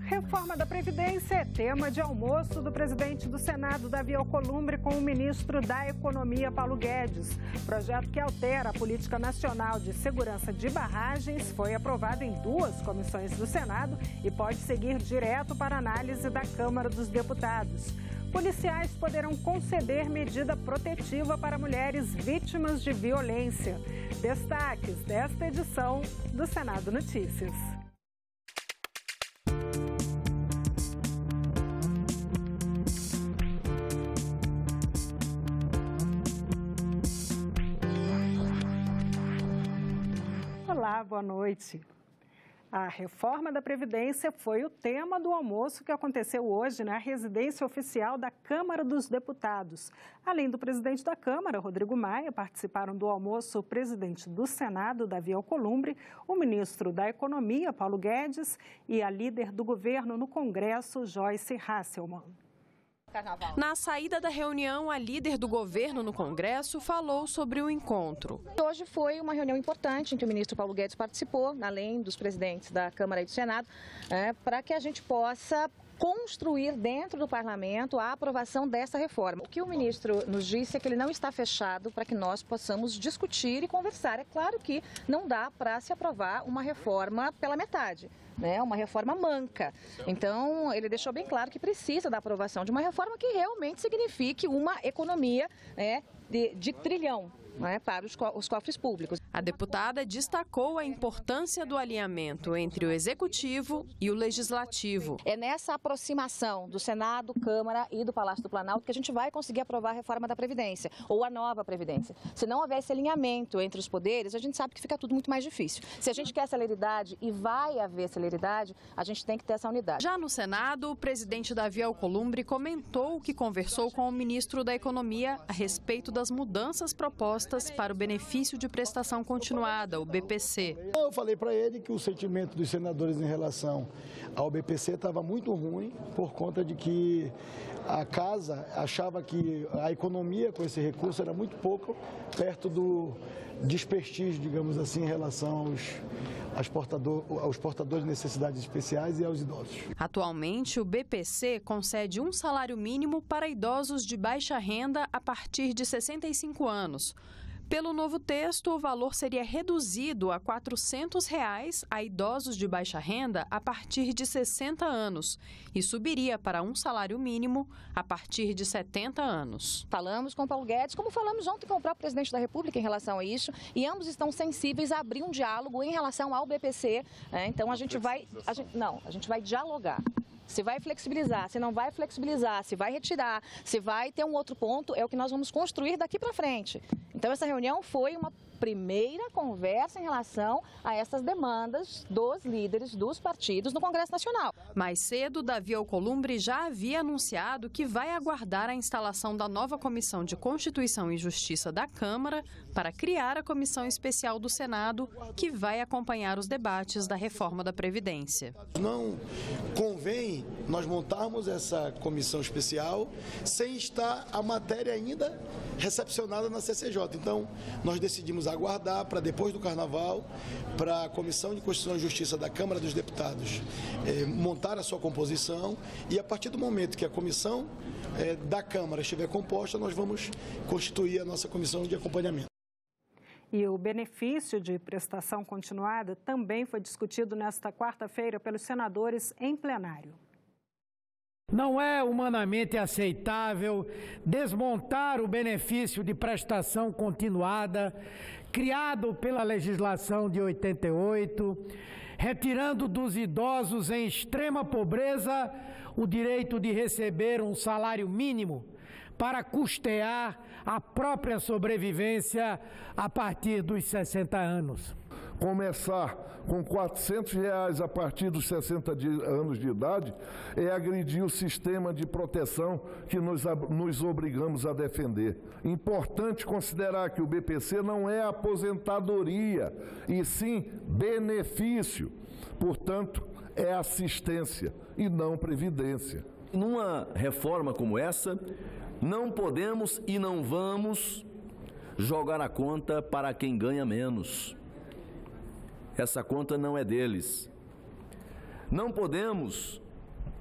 Reforma da Previdência é tema de almoço do presidente do Senado, Davi Alcolumbre, com o ministro da Economia, Paulo Guedes. O projeto que altera a Política Nacional de Segurança de Barragens foi aprovado em 2 comissões do Senado e pode seguir direto para análise da Câmara dos Deputados. Policiais poderão conceder medida protetiva para mulheres vítimas de violência. Destaques desta edição do Senado Notícias. Olá, boa noite. A reforma da Previdência foi o tema do almoço que aconteceu hoje na residência oficial da Câmara dos Deputados. Além do presidente da Câmara, Rodrigo Maia, participaram do almoço o presidente do Senado, Davi Alcolumbre, o ministro da Economia, Paulo Guedes, e a líder do governo no Congresso, Joyce Hasselmann. Na saída da reunião, a líder do governo no Congresso falou sobre o encontro. Hoje foi uma reunião importante em que o ministro Paulo Guedes participou, além dos presidentes da Câmara e do Senado, para que a gente possa construir dentro do parlamento a aprovação dessa reforma. O que o ministro nos disse é que ele não está fechado para que nós possamos discutir e conversar. É claro que não dá para se aprovar uma reforma pela metade, uma reforma manca. Então, ele deixou bem claro que precisa da aprovação de uma reforma que realmente signifique uma economia de trilhão para os cofres públicos. A deputada destacou a importância do alinhamento entre o Executivo e o Legislativo. É nessa aproximação do Senado, Câmara e do Palácio do Planalto que a gente vai conseguir aprovar a reforma da Previdência, ou a nova Previdência. Se não houver esse alinhamento entre os poderes, a gente sabe que fica tudo muito mais difícil. Se a gente quer celeridade, e vai haver celeridade, a gente tem que ter essa unidade. Já no Senado, o presidente Davi Alcolumbre comentou que conversou com o ministro da Economia a respeito das mudanças propostas para o benefício de prestação continuada, o BPC. Eu falei para ele que o sentimento dos senadores em relação ao BPC estava muito ruim, por conta de que a casa achava que a economia com esse recurso era muito pouco, perto do desprestígio, digamos assim, em relação aos portadores de necessidades especiais e aos idosos. Atualmente, o BPC concede um salário mínimo para idosos de baixa renda a partir de 65 anos. Pelo novo texto, o valor seria reduzido a R$ 400 a idosos de baixa renda a partir de 60 anos e subiria para um salário mínimo a partir de 70 anos. Falamos com o Paulo Guedes, como falamos ontem com o próprio presidente da República em relação a isso, e ambos estão sensíveis a abrir um diálogo em relação ao BPC. Então a gente vai dialogar. Se vai flexibilizar, se não vai flexibilizar, se vai retirar, se vai ter um outro ponto, é o que nós vamos construir daqui para frente. Então essa reunião foi uma primeira conversa em relação a essas demandas dos líderes dos partidos no Congresso Nacional. Mais cedo, Davi Alcolumbre já havia anunciado que vai aguardar a instalação da nova Comissão de Constituição e Justiça da Câmara para criar a Comissão Especial do Senado, que vai acompanhar os debates da reforma da Previdência. Não convém nós montarmos essa comissão especial sem estar a matéria ainda recepcionada na CCJ. Então, nós decidimos aguardar para depois do Carnaval, para a Comissão de Constituição e Justiça da Câmara dos Deputados montar a sua composição, e a partir do momento que a comissão da Câmara estiver composta, nós vamos constituir a nossa comissão de acompanhamento. E o benefício de prestação continuada também foi discutido nesta quarta-feira pelos senadores em plenário. Não é humanamente aceitável desmontar o benefício de prestação continuada, criado pela legislação de 88, retirando dos idosos em extrema pobreza o direito de receber um salário mínimo para custear a própria sobrevivência a partir dos 60 anos. Começar com R$ 400 a partir dos 60 anos de idade é agredir o sistema de proteção que nos obrigamos a defender. Importante considerar que o BPC não é aposentadoria, e sim benefício. Portanto, é assistência e não previdência. Numa reforma como essa, não podemos e não vamos jogar a conta para quem ganha menos. Essa conta não é deles. Não podemos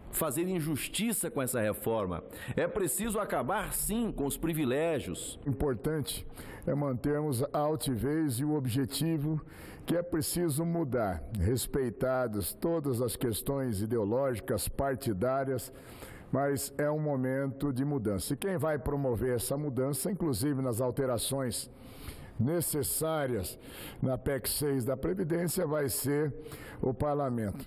fazer injustiça com essa reforma. É preciso acabar, sim, com os privilégios. Importante é mantermos a altivez e o objetivo que é preciso mudar, respeitadas todas as questões ideológicas, partidárias, mas é um momento de mudança. E quem vai promover essa mudança, inclusive nas alterações necessárias na PEC 6 da Previdência, vai ser o Parlamento.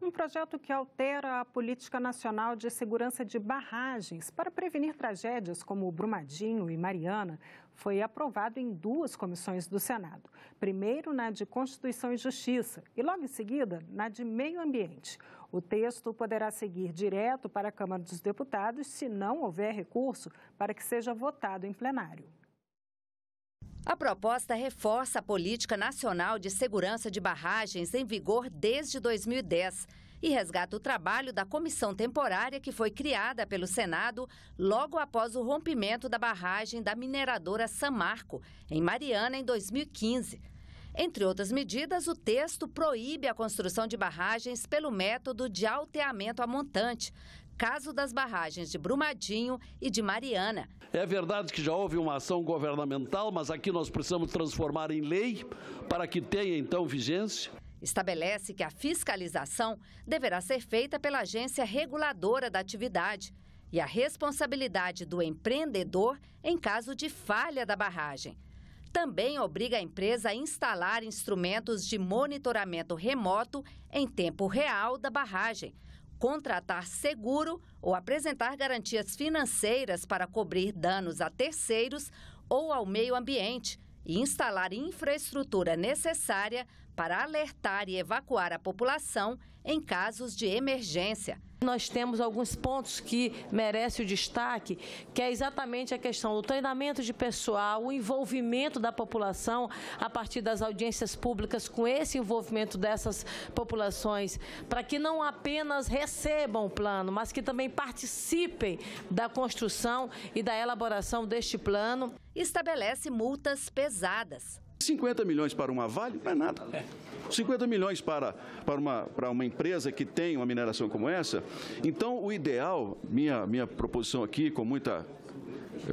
Um projeto que altera a Política Nacional de Segurança de Barragens para prevenir tragédias como Brumadinho e Mariana foi aprovado em 2 comissões do Senado. Primeiro na de Constituição e Justiça e logo em seguida na de Meio Ambiente. O texto poderá seguir direto para a Câmara dos Deputados se não houver recurso para que seja votado em plenário. A proposta reforça a Política Nacional de Segurança de Barragens em vigor desde 2010 e resgata o trabalho da comissão temporária que foi criada pelo Senado logo após o rompimento da barragem da mineradora Samarco, em Mariana, em 2015. Entre outras medidas, o texto proíbe a construção de barragens pelo método de alteamento a montante, caso das barragens de Brumadinho e de Mariana. É verdade que já houve uma ação governamental, mas aqui nós precisamos transformar em lei para que tenha, então, vigência. Estabelece que a fiscalização deverá ser feita pela agência reguladora da atividade e a responsabilidade do empreendedor em caso de falha da barragem. Também obriga a empresa a instalar instrumentos de monitoramento remoto em tempo real da barragem, contratar seguro ou apresentar garantias financeiras para cobrir danos a terceiros ou ao meio ambiente e instalar infraestrutura necessária para alertar e evacuar a população em casos de emergência. Nós temos alguns pontos que merecem o destaque, que é exatamente a questão do treinamento de pessoal, o envolvimento da população a partir das audiências públicas com esse envolvimento dessas populações, para que não apenas recebam o plano, mas que também participem da construção e da elaboração deste plano. Estabelece multas pesadas. 50 milhões para uma Vale não é nada. 50 milhões para uma empresa que tem uma mineração como essa. Então, o ideal, minha proposição aqui, com muita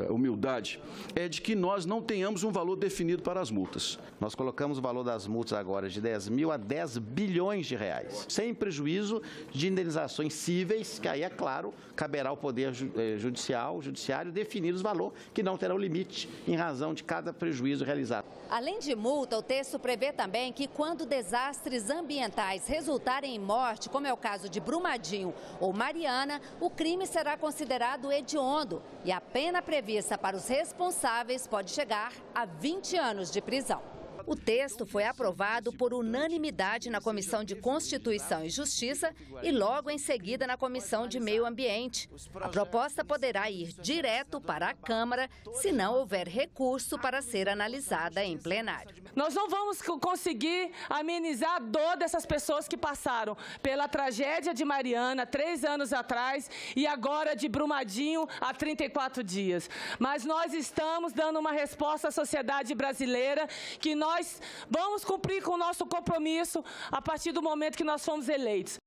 humildade, é de que nós não tenhamos um valor definido para as multas. Nós colocamos o valor das multas agora de 10 mil a 10 bilhões de reais, sem prejuízo de indenizações cíveis, que aí, é claro, caberá ao Poder Judiciário definir os valores, que não terão limite em razão de cada prejuízo realizado. Além de multa, o texto prevê também que quando desastres ambientais resultarem em morte, como é o caso de Brumadinho ou Mariana, o crime será considerado hediondo e a pena prevista para os responsáveis pode chegar a 20 anos de prisão. O texto foi aprovado por unanimidade na Comissão de Constituição e Justiça e logo em seguida na Comissão de Meio Ambiente. A proposta poderá ir direto para a Câmara se não houver recurso para ser analisada em plenário. Nós não vamos conseguir amenizar a dor dessas pessoas que passaram pela tragédia de Mariana 3 anos atrás e agora de Brumadinho há 34 dias. Mas nós estamos dando uma resposta à sociedade brasileira que nós vamos cumprir com o nosso compromisso a partir do momento que nós fomos eleitos.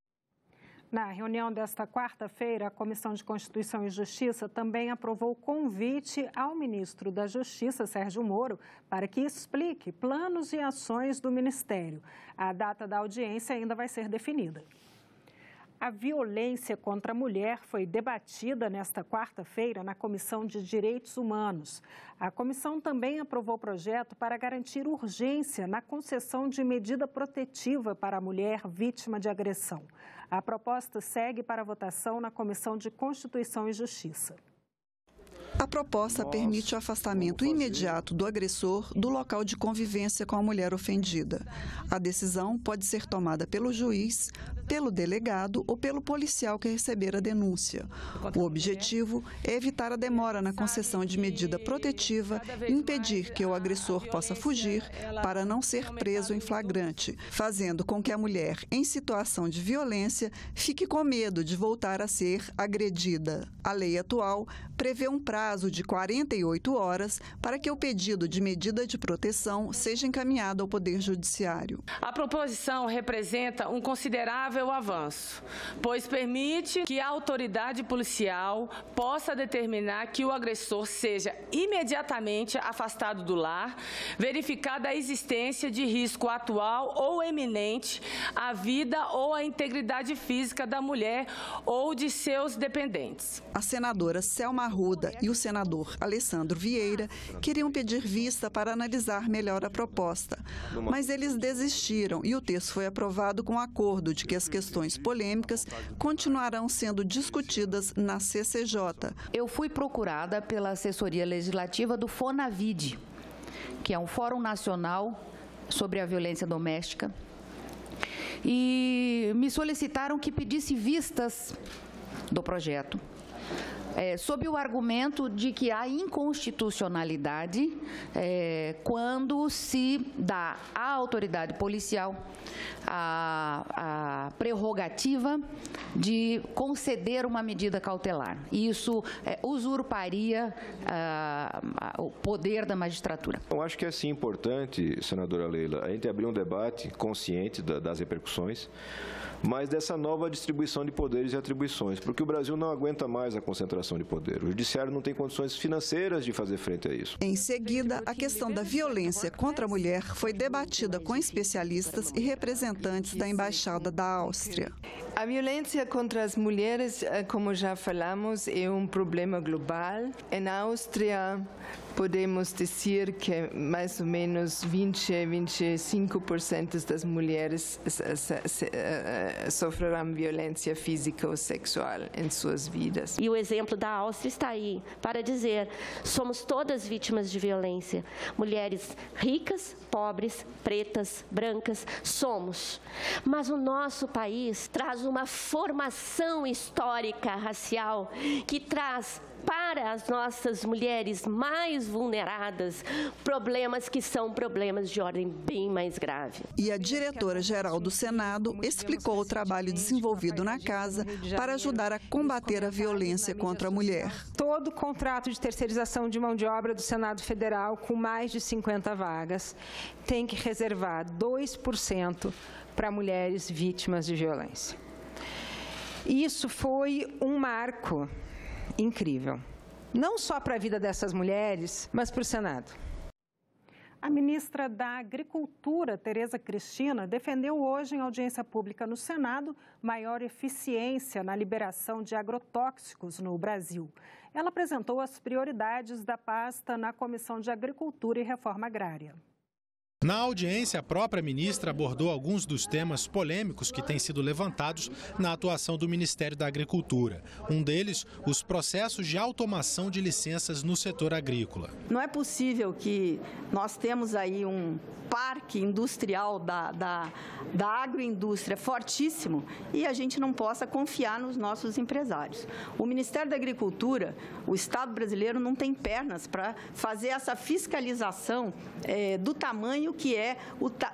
Na reunião desta quarta-feira, a Comissão de Constituição e Justiça também aprovou o convite ao ministro da Justiça, Sérgio Moro, para que explique planos e ações do Ministério. A data da audiência ainda vai ser definida. A violência contra a mulher foi debatida nesta quarta-feira na Comissão de Direitos Humanos. A comissão também aprovou o projeto para garantir urgência na concessão de medida protetiva para a mulher vítima de agressão. A proposta segue para votação na Comissão de Constituição e Justiça. A proposta permite o afastamento imediato do agressor do local de convivência com a mulher ofendida. A decisão pode ser tomada pelo juiz, pelo delegado ou pelo policial que receber a denúncia. O objetivo é evitar a demora na concessão de medida protetiva e impedir que o agressor possa fugir para não ser preso em flagrante, fazendo com que a mulher em situação de violência fique com medo de voltar a ser agredida. A lei atual prevê um prazo prazo de 48 horas para que o pedido de medida de proteção seja encaminhado ao Poder Judiciário. A proposição representa um considerável avanço, pois permite que a autoridade policial possa determinar que o agressor seja imediatamente afastado do lar, verificada a existência de risco atual ou eminente à vida ou à integridade física da mulher ou de seus dependentes. A senadora Selma Arruda e o senador Alessandro Vieira queriam pedir vista para analisar melhor a proposta, mas eles desistiram e o texto foi aprovado com acordo de que as questões polêmicas continuarão sendo discutidas na CCJ. Eu fui procurada pela assessoria legislativa do FONAVID, que é um Fórum Nacional sobre a Violência Doméstica, e me solicitaram que pedisse vistas do projeto, sob o argumento de que há inconstitucionalidade quando se dá à autoridade policial a prerrogativa de conceder uma medida cautelar. Isso usurparia o poder da magistratura. Eu acho que é sim importante, senadora Leila, a gente abrir um debate consciente das repercussões, mas dessa nova distribuição de poderes e atribuições, porque o Brasil não aguenta mais a concentração de poder. O Judiciário não tem condições financeiras de fazer frente a isso. Em seguida, a questão da violência contra a mulher foi debatida com especialistas e representantes da Embaixada da Áustria. A violência contra as mulheres, como já falamos, é um problema global. Na Áustria, podemos dizer que mais ou menos 20-25% das mulheres sofrerão violência física ou sexual em suas vidas. E o exemplo da Áustria está aí para dizer: somos todas vítimas de violência. Mulheres ricas, pobres, pretas, brancas, somos. Mas o nosso país traz uma formação histórica racial que traz para as nossas mulheres mais vulneradas problemas que são problemas de ordem bem mais grave. E a diretora-geral do Senado explicou o trabalho desenvolvido na casa para ajudar a combater a violência contra a mulher. Todo contrato de terceirização de mão de obra do Senado Federal, com mais de 50 vagas, tem que reservar 2% para mulheres vítimas de violência. Isso foi um marco incrível, não só para a vida dessas mulheres, mas para o Senado. A ministra da Agricultura, Tereza Cristina, defendeu hoje em audiência pública no Senado maior eficiência na liberação de agrotóxicos no Brasil. Ela apresentou as prioridades da pasta na Comissão de Agricultura e Reforma Agrária. Na audiência, a própria ministra abordou alguns dos temas polêmicos que têm sido levantados na atuação do Ministério da Agricultura. Um deles, os processos de automação de licenças no setor agrícola. Não é possível que nós temos aí um parque industrial da agroindústria fortíssimo e a gente não possa confiar nos nossos empresários. O Ministério da Agricultura, o Estado brasileiro não tem pernas para fazer essa fiscalização do tamanho que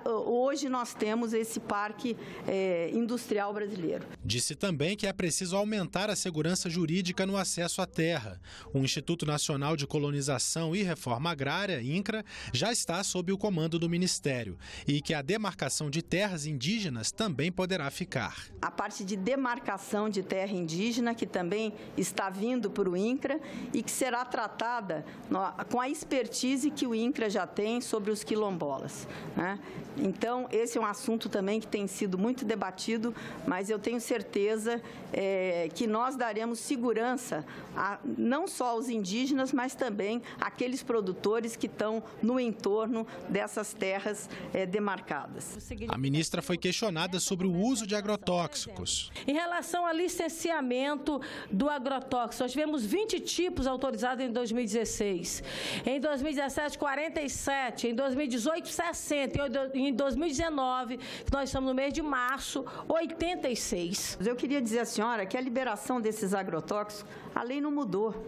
hoje nós temos esse parque industrial brasileiro. Disse também que é preciso aumentar a segurança jurídica no acesso à terra. O Instituto Nacional de Colonização e Reforma Agrária, INCRA, já está sob o comando do Ministério e que a demarcação de terras indígenas também poderá ficar. A parte de demarcação de terra indígena, que também está vindo para o INCRA e que será tratada com a expertise que o INCRA já tem sobre os quilombolas, né? Então, esse é um assunto também que tem sido muito debatido, mas eu tenho certeza que nós daremos segurança não só aos indígenas, mas também àqueles produtores que estão no entorno dessas terras demarcadas. A ministra foi questionada sobre o uso de agrotóxicos. Em relação ao licenciamento do agrotóxico, nós tivemos 20 tipos autorizados em 2016. Em 2017, 47. Em 2018, 60. Em 2019, nós estamos no mês de março, 86. Eu queria dizer à senhora que a liberação desses agrotóxicos, a lei não mudou.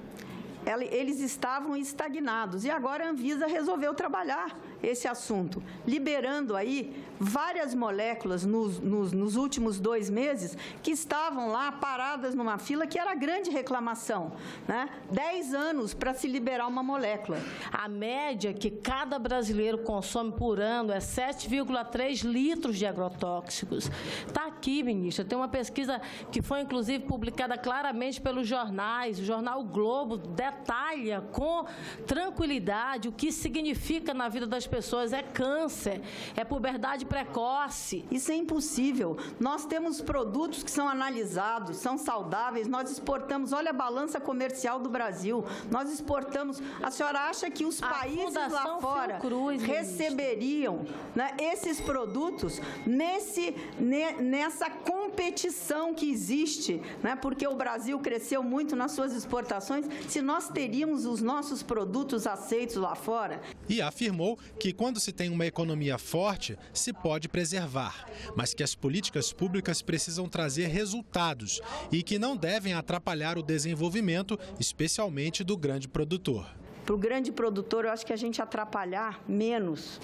Eles estavam estagnados e agora a Anvisa resolveu trabalhar esse assunto, liberando aí várias moléculas nos últimos 2 meses que estavam lá paradas numa fila, que era a grande reclamação, né? 10 anos para se liberar uma molécula. A média que cada brasileiro consome por ano é 7,3 litros de agrotóxicos. Está aqui, ministra, tem uma pesquisa que foi, inclusive, publicada claramente pelos jornais. O jornal O Globo detalha com tranquilidade o que significa na vida das pessoas. É câncer, é puberdade precoce. Isso é impossível. Nós temos produtos que são analisados, são saudáveis, nós exportamos, olha a balança comercial do Brasil, nós exportamos. A senhora acha que os países lá fora receberiam, né, esses produtos nessa competição que existe, né, porque o Brasil cresceu muito nas suas exportações, se nós teríamos os nossos produtos aceitos lá fora? E afirmou que quando se tem uma economia forte, se pode preservar, mas que as políticas públicas precisam trazer resultados e que não devem atrapalhar o desenvolvimento, especialmente do grande produtor. Para o grande produtor, eu acho que a gente atrapalhar menos.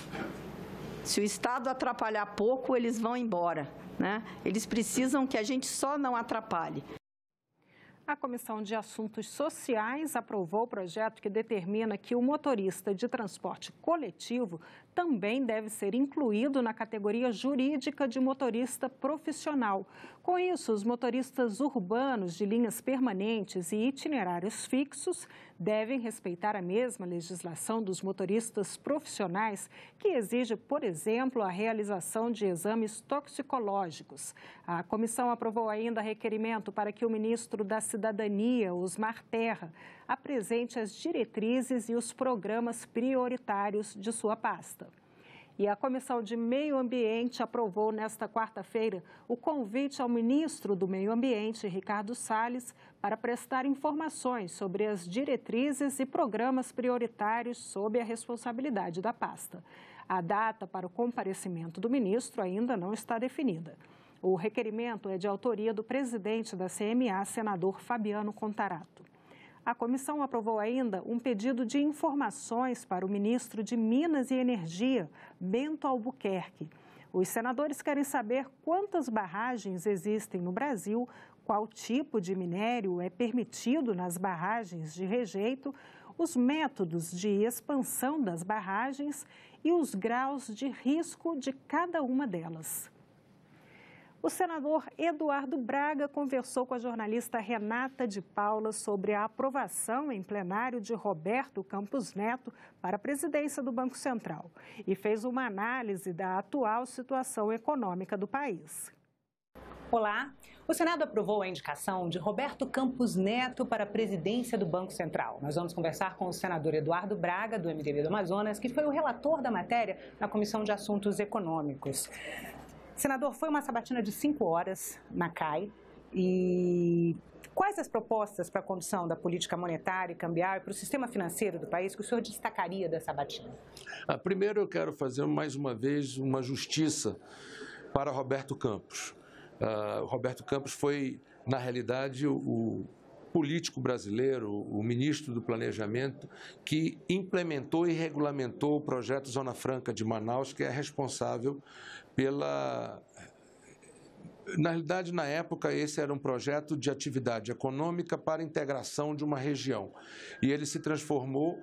Se o Estado atrapalhar pouco, eles vão embora, né? Eles precisam que a gente só não atrapalhe. A Comissão de Assuntos Sociais aprovou o projeto que determina que o motorista de transporte coletivo também deve ser incluído na categoria jurídica de motorista profissional. Com isso, os motoristas urbanos de linhas permanentes e itinerários fixos devem respeitar a mesma legislação dos motoristas profissionais, que exige, por exemplo, a realização de exames toxicológicos. A comissão aprovou ainda requerimento para que o ministro da Cidadania, Osmar Terra, apresente as diretrizes e os programas prioritários de sua pasta. E a Comissão de Meio Ambiente aprovou nesta quarta-feira o convite ao ministro do Meio Ambiente, Ricardo Salles, para prestar informações sobre as diretrizes e programas prioritários sob a responsabilidade da pasta. A data para o comparecimento do ministro ainda não está definida. O requerimento é de autoria do presidente da CMA, senador Fabiano Contarato. A comissão aprovou ainda um pedido de informações para o ministro de Minas e Energia, Bento Albuquerque. Os senadores querem saber quantas barragens existem no Brasil, qual tipo de minério é permitido nas barragens de rejeito, os métodos de expansão das barragens e os graus de risco de cada uma delas. O senador Eduardo Braga conversou com a jornalista Renata de Paula sobre a aprovação em plenário de Roberto Campos Neto para a presidência do Banco Central e fez uma análise da atual situação econômica do país. Olá, o Senado aprovou a indicação de Roberto Campos Neto para a presidência do Banco Central. Nós vamos conversar com o senador Eduardo Braga, do MDB do Amazonas, que foi o relator da matéria na Comissão de Assuntos Econômicos. Senador, foi uma sabatina de 5 horas na CAI e quais as propostas para a condução da política monetária e cambial e para o sistema financeiro do país que o senhor destacaria da sabatina? Primeiro eu quero fazer mais uma vez uma justiça para Roberto Campos. Roberto Campos foi, na realidade, o político brasileiro, o ministro do Planejamento, que implementou e regulamentou o projeto Zona Franca de Manaus, que é responsável pela... Na realidade, na época, esse era um projeto de atividade econômica para a integração de uma região. E ele se transformou,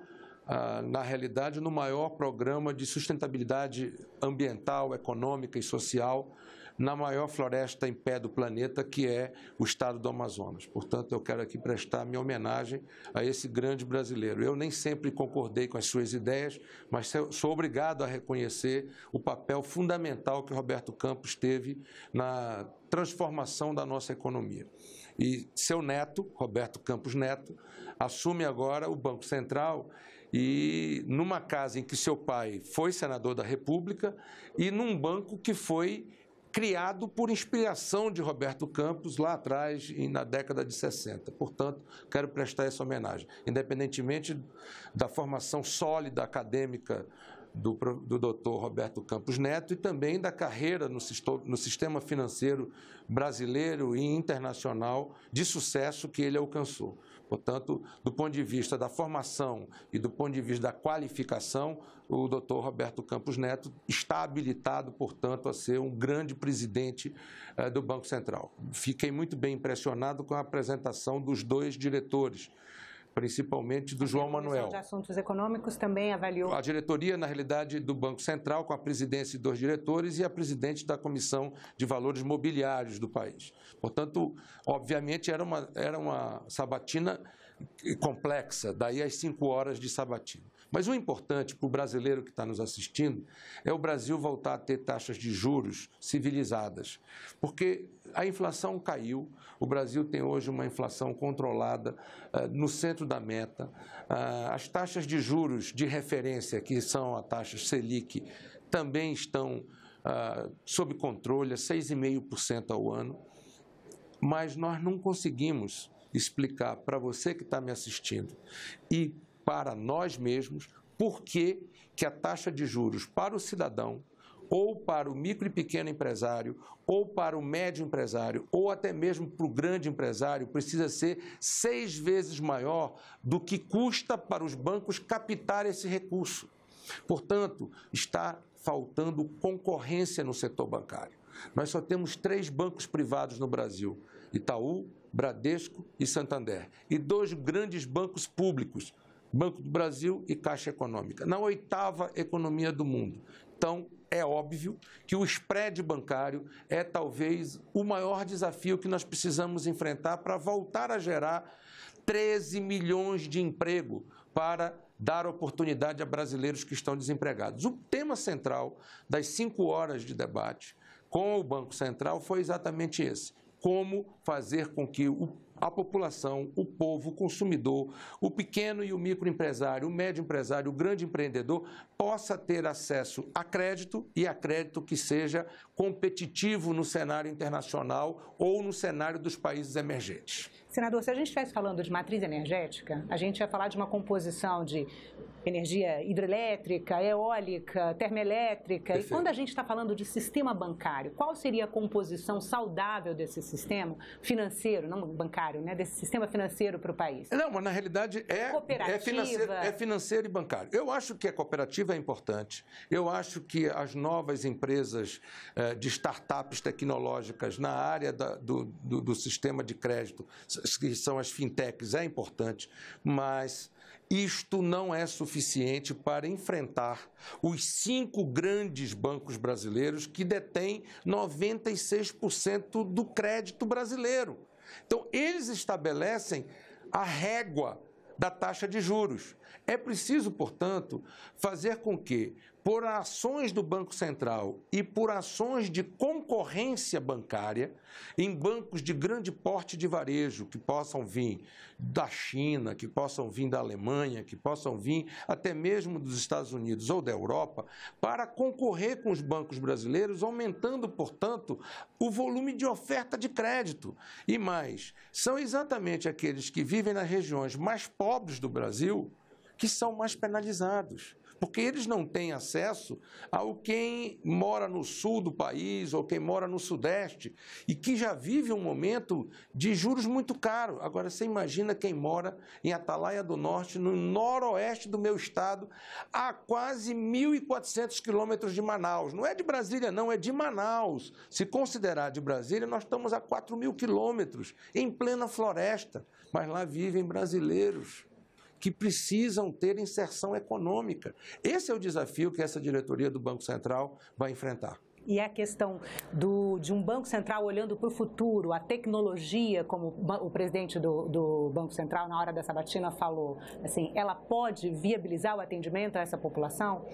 na realidade, no maior programa de sustentabilidade ambiental, econômica e social na maior floresta em pé do planeta, que é o estado do Amazonas. Portanto, eu quero aqui prestar minha homenagem a esse grande brasileiro. Eu nem sempre concordei com as suas ideias, mas sou obrigado a reconhecer o papel fundamental que Roberto Campos teve na transformação da nossa economia. E seu neto, Roberto Campos Neto, assume agora o Banco Central e numa casa em que seu pai foi senador da República e num banco que foi criado por inspiração de Roberto Campos lá atrás, na década de 60. Portanto, quero prestar essa homenagem, independentemente da formação sólida acadêmica do doutor Roberto Campos Neto e também da carreira no sistema financeiro brasileiro e internacional de sucesso que ele alcançou. Portanto, do ponto de vista da formação e do ponto de vista da qualificação, o doutor Roberto Campos Neto está habilitado, portanto, a ser um grande presidente do Banco Central. Fiquei muito bem impressionado com a apresentação dos dois diretores, principalmente do João Manuel. A Comissão de Assuntos Econômicos também avaliou. A diretoria, na realidade, do Banco Central, com a presidência de 2 diretores e a presidente da Comissão de Valores Mobiliários do país. Portanto, obviamente, era uma sabatina complexa, daí as 5 horas de sabatina. Mas o importante para o brasileiro que está nos assistindo é o Brasil voltar a ter taxas de juros civilizadas, porque a inflação caiu, o Brasil tem hoje uma inflação controlada no centro da meta, as taxas de juros de referência, que são a taxa Selic, também estão sob controle, 6,5% ao ano, mas nós não conseguimos explicar para você que está me assistindo e para nós mesmos por que a taxa de juros para o cidadão, ou para o micro e pequeno empresário, ou para o médio empresário, ou até mesmo para o grande empresário, precisa ser 6 vezes maior do que custa para os bancos captar esse recurso. Portanto, está faltando concorrência no setor bancário. Nós só temos 3 bancos privados no Brasil: Itaú, Bradesco e Santander, e 2 grandes bancos públicos, Banco do Brasil e Caixa Econômica, na 8ª economia do mundo. Então, é óbvio que o spread bancário é talvez o maior desafio que nós precisamos enfrentar para voltar a gerar 13 milhões de emprego para dar oportunidade a brasileiros que estão desempregados. O tema central das 5 horas de debate com o Banco Central foi exatamente esse: como fazer com que a população, o povo, o consumidor, o pequeno e o microempresário, o médio empresário, o grande empreendedor, possa ter acesso a crédito, e a crédito que seja competitivo no cenário internacional ou no cenário dos países emergentes. Senador, se a gente estivesse falando de matriz energética, a gente ia falar de uma composição de energia hidrelétrica, eólica, termoelétrica. Perfeito. E quando a gente está falando de sistema bancário, qual seria a composição saudável desse sistema financeiro, não bancário, né, desse sistema financeiro para o país? Não, mas na realidade é financeiro e bancário. Eu acho que a cooperativa é importante. Eu acho que as novas empresas de startups tecnológicas na área do sistema de crédito, que são as fintechs, é importante, mas isto não é suficiente para enfrentar os 5 grandes bancos brasileiros que detêm 96% do crédito brasileiro. Então, eles estabelecem a régua da taxa de juros. É preciso, portanto, fazer com que, por ações do Banco Central e por ações de concorrência bancária, em bancos de grande porte de varejo, que possam vir da China, que possam vir da Alemanha, que possam vir até mesmo dos Estados Unidos ou da Europa, para concorrer com os bancos brasileiros, aumentando, portanto, o volume de oferta de crédito. E mais, são exatamente aqueles que vivem nas regiões mais pobres do Brasil que são mais penalizados, porque eles não têm acesso ao quem mora no sul do país ou quem mora no sudeste e que já vive um momento de juros muito caros. Agora, você imagina quem mora em Atalaia do Norte, no noroeste do meu estado, a quase 1.400 quilômetros de Manaus. Não é de Brasília, não, é de Manaus. Se considerar de Brasília, nós estamos a 4.000 quilômetros, em plena floresta, mas lá vivem brasileiros que precisam ter inserção econômica. Esse é o desafio que essa diretoria do Banco Central vai enfrentar. E a questão de um Banco Central olhando para o futuro, a tecnologia, como o presidente do Banco Central, na hora da sabatina, falou, assim, ela pode viabilizar o atendimento a essa população?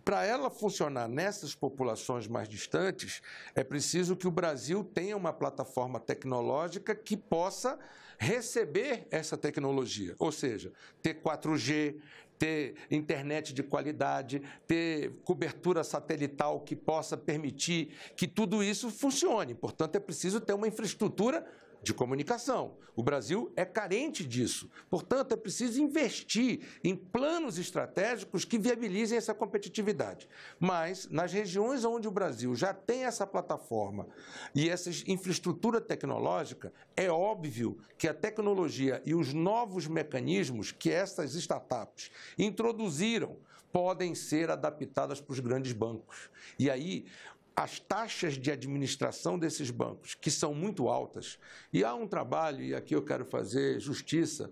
Para ela funcionar nessas populações mais distantes, é preciso que o Brasil tenha uma plataforma tecnológica que possa receber essa tecnologia, ou seja, ter 4G, ter internet de qualidade, ter cobertura satelital que possa permitir que tudo isso funcione. Portanto, é preciso ter uma infraestrutura de comunicação. O Brasil é carente disso. Portanto, é preciso investir em planos estratégicos que viabilizem essa competitividade. Mas, nas regiões onde o Brasil já tem essa plataforma e essa infraestrutura tecnológica, é óbvio que a tecnologia e os novos mecanismos que essas startups introduziram podem ser adaptadas para os grandes bancos. E aí, as taxas de administração desses bancos, que são muito altas, e há um trabalho, e aqui eu quero fazer justiça,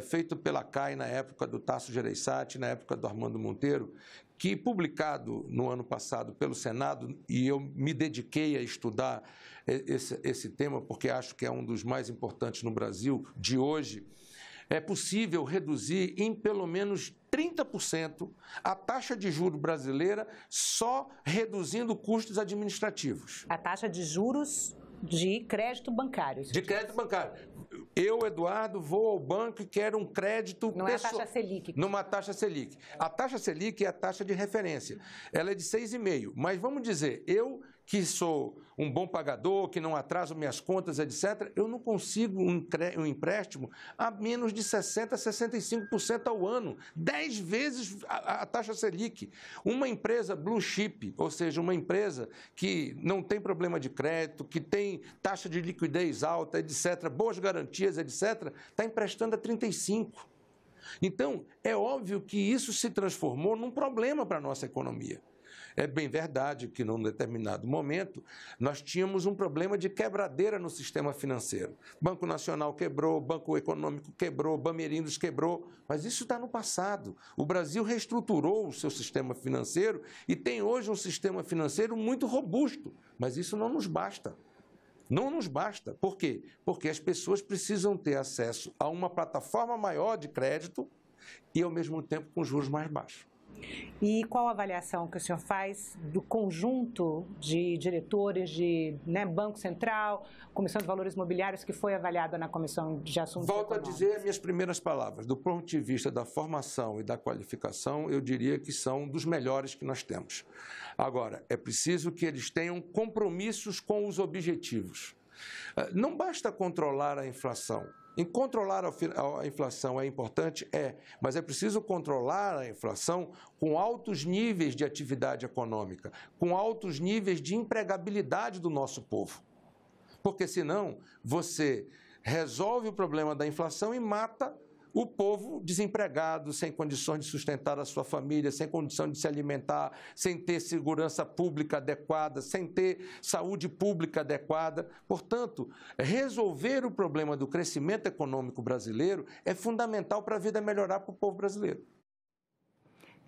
feito pela CAI na época do Tasso Gereissati, na época do Armando Monteiro, que, publicado no ano passado pelo Senado, e eu me dediquei a estudar esse tema, porque acho que é um dos mais importantes no Brasil de hoje, é possível reduzir em pelo menos 30% a taxa de juros brasileira só reduzindo custos administrativos. A taxa de juros de crédito bancário. De crédito bancário. Eu, Eduardo, vou ao banco e quero um crédito... Não é a taxa Selic. Numa taxa Selic. A taxa Selic é a taxa de referência. Ela é de 6,5%. Mas vamos dizer, eu que sou um bom pagador, que não atraso minhas contas, etc., eu não consigo um empréstimo a menos de 60%, 65% ao ano. 10 vezes a taxa Selic. Uma empresa blue chip, ou seja, uma empresa que não tem problema de crédito, que tem taxa de liquidez alta, etc., boas garantias, etc., está emprestando a 35%. Então, é óbvio que isso se transformou num problema para a nossa economia. É bem verdade que, num determinado momento, nós tínhamos um problema de quebradeira no sistema financeiro. Banco Nacional quebrou, Banco Econômico quebrou, Bamerindos quebrou, mas isso está no passado. O Brasil reestruturou o seu sistema financeiro e tem hoje um sistema financeiro muito robusto, mas isso não nos basta. Não nos basta. Por quê? Porque as pessoas precisam ter acesso a uma plataforma maior de crédito e, ao mesmo tempo, com juros mais baixos. E qual a avaliação que o senhor faz do conjunto de diretores de Banco Central, Comissão de Valores Mobiliários, que foi avaliada na Comissão de Assuntos Econômicos? Volto a dizer as minhas primeiras palavras. Do ponto de vista da formação e da qualificação, eu diria que são dos melhores que nós temos. Agora, é preciso que eles tenham compromissos com os objetivos. Não basta controlar a inflação. Em controlar a inflação é importante? Mas é preciso controlar a inflação com altos níveis de atividade econômica, com altos níveis de empregabilidade do nosso povo. Porque senão você resolve o problema da inflação e mata o povo desempregado, sem condições de sustentar a sua família, sem condição de se alimentar, sem ter segurança pública adequada, sem ter saúde pública adequada. Portanto, resolver o problema do crescimento econômico brasileiro é fundamental para a vida melhorar para o povo brasileiro.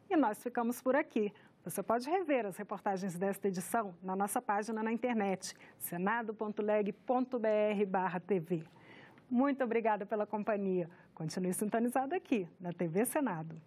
E nós ficamos por aqui. Você pode rever as reportagens desta edição na nossa página na internet, senado.leg.br/tv. Muito obrigada pela companhia. Continue sintonizado aqui na TV Senado.